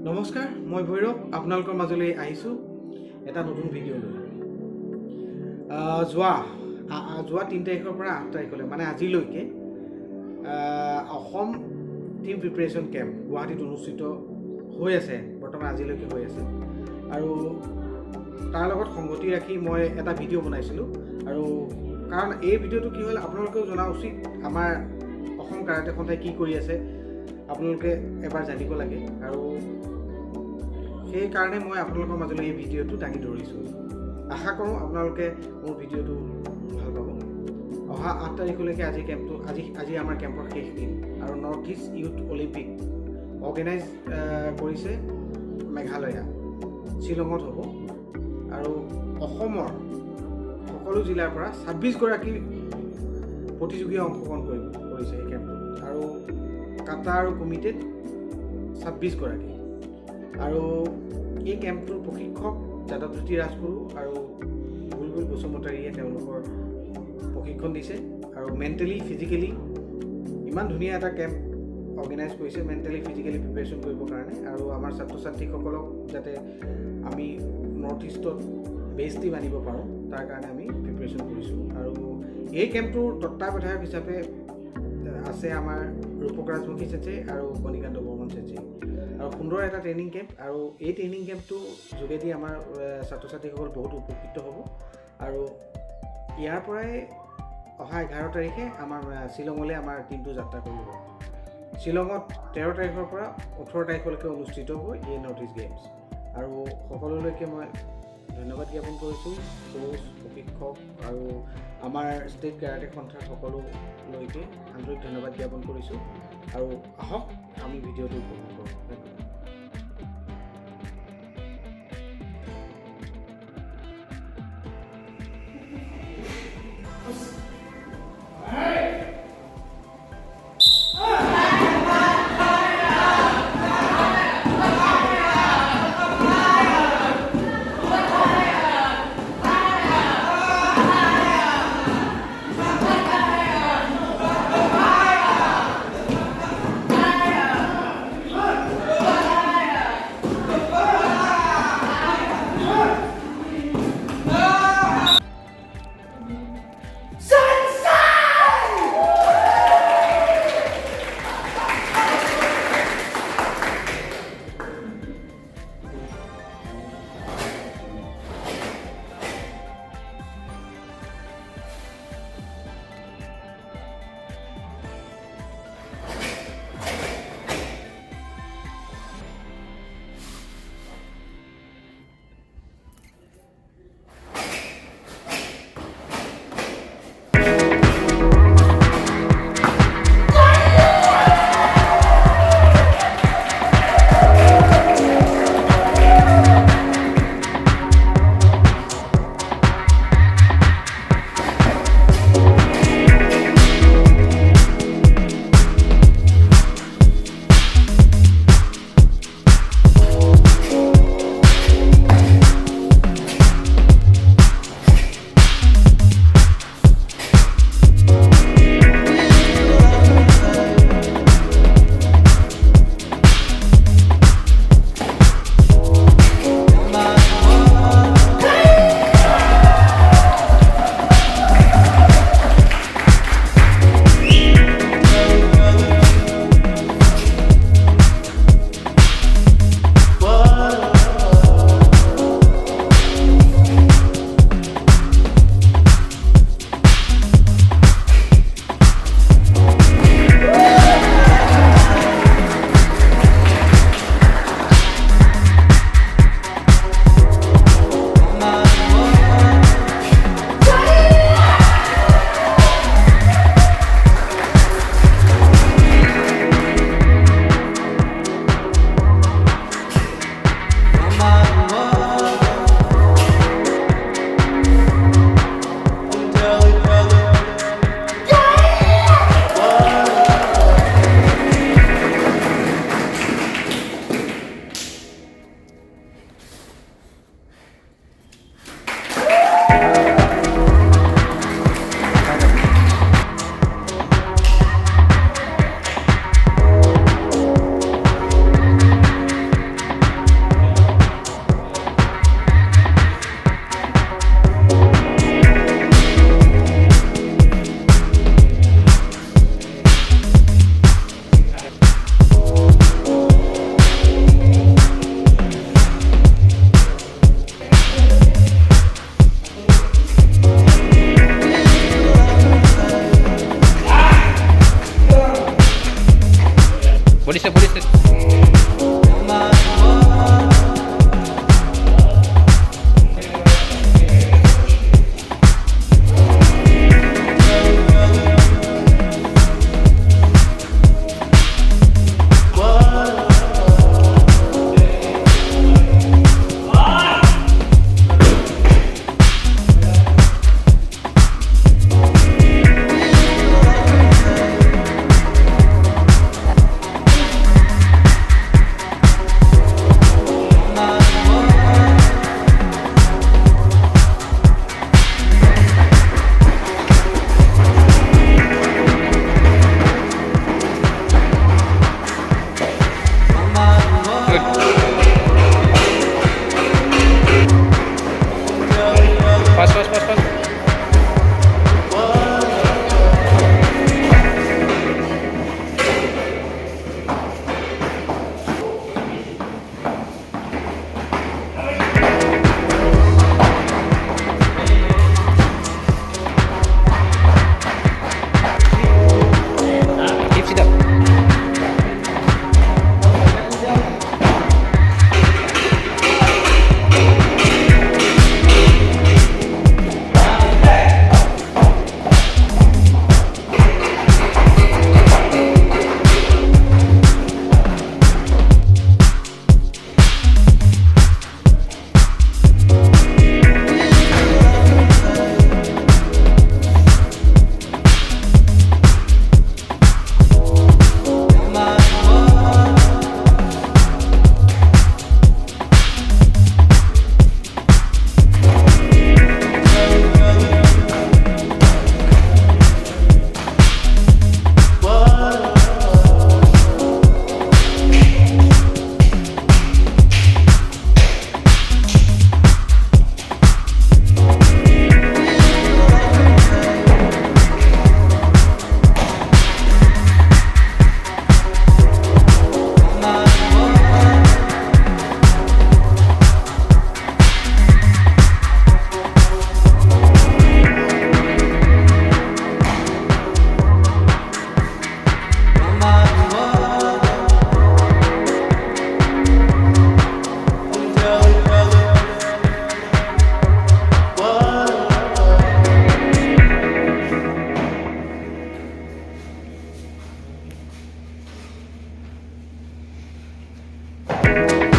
নমস্কাৰ মই ভৈৰৱ আপোনালোকৰ মাজলৈ আহিছোঁ এটা নতুন ভিডিঅ' লৈ যোৱা 3 তাৰিখৰ পৰা 8 তাৰিখলৈ মানে আজিলৈকে অসম টিম প্ৰিপাৰেশ্যন কেম্প গুৱাহাটীত অনুষ্ঠিত হৈ আছে বৰ্তমান আজিলৈকে হৈ আছে আৰু তাৰ লগত সংগতি ৰাখি মই এটা ভিডিঅ' বনাইছিলোঁ আৰু কাৰণ এই ভিডিঅ'টো কি হ'ল আপোনালোকেও জনা উচিত আমাৰ অসম কাৰাটে সন্থাই কি কৰি আছে আপোনালোকে এবাৰ জানিব লাগে আৰু সেই কাৰণে মই আপোনালোকৰ মাজলৈ এই ভিডিঅ'টো দাঙি ধৰিছোঁ আশা কৰোঁ আপোনালোকে মোৰ ভিডিঅ'টো ভাল পাব অহা 8 তাৰিখলৈকে আজি আমাৰ কেম্পৰ শেষ দিন আৰু North East Youth Olympic organise কৰিছে মেঘালয়া শ্বিলঙত হ'ব আৰু অসমৰ সকলো জিলাৰ পৰা 26 গৰাকী প্ৰতিযোগীয়ে অংশগ্ৰহণ কৰিছে এই কেম্পটোত আৰু কাটা আৰু কমিটেড 26 গৰাকী আৰু এই কেম্পটোৰ প্ৰশিক্ষক যাদৱজ্যোতি ৰাজগুৰু আৰু বুলবুল বসুমতাৰীয়ে তেওঁলোকৰ প্ৰশিক্ষণ দিছে আৰু মেণ্টেলি ফিজিকেলি ইমান ধুনীয়া এটা কেম্প অৰ্গেনাইজ কৰিছে মেণ্টেলি ফিজিকেলি প্ৰিপেৰেশ্যন কৰিবৰ কাৰণে আৰু আমাৰ ছাত্ৰ ছাত্ৰীসকলক যাতে আমি নৰ্থ ইষ্টত বেষ্ট টিম আনিব পাৰোঁ তাৰ কাৰণে আমি প্ৰিপেৰেশ্যন কৰিছোঁ আৰু এই কেম্পটোৰ তত্ত্বাৱধায়ক হিচাপে আছে আমাৰ ৰূপক ৰাজমুখী চেচে আৰু কণিকান্ত বৰ্মন চেচে আৰু সুন্দৰ এটা ট্ৰেইনিং কেম্প আৰু এই ট্ৰেইনিং কেম্পটো যোগেদি আমাৰ ছাত্ৰ ছাত্ৰীসকল বহুত উপকৃত হ'ব আৰু ইয়াৰ পৰাই অহা 11 তাৰিখে আমাৰ শ্বিলঙলৈ আমাৰ টিমটো যাত্ৰা কৰিব শ্বিলঙত 13 তাৰিখৰ পৰা 18 তাৰিখলৈকে অনুষ্ঠিত হ'ব এই নৰ্থ ইষ্ট গেমছ আৰু সকলোলৈকে মই ধন্যবাদ জ্ঞাপন কৰিছোঁ কোচ প্ৰশিক্ষক আৰু আমাৰ ষ্টেট কাৰাটে সন্থাৰ সকলোলৈকে আন্তৰিক ধন্যবাদ জ্ঞাপন কৰিছোঁ আৰু আহক আমি ভিডিঅ'টো উপভোগ কৰোঁ ধন্যবাদ।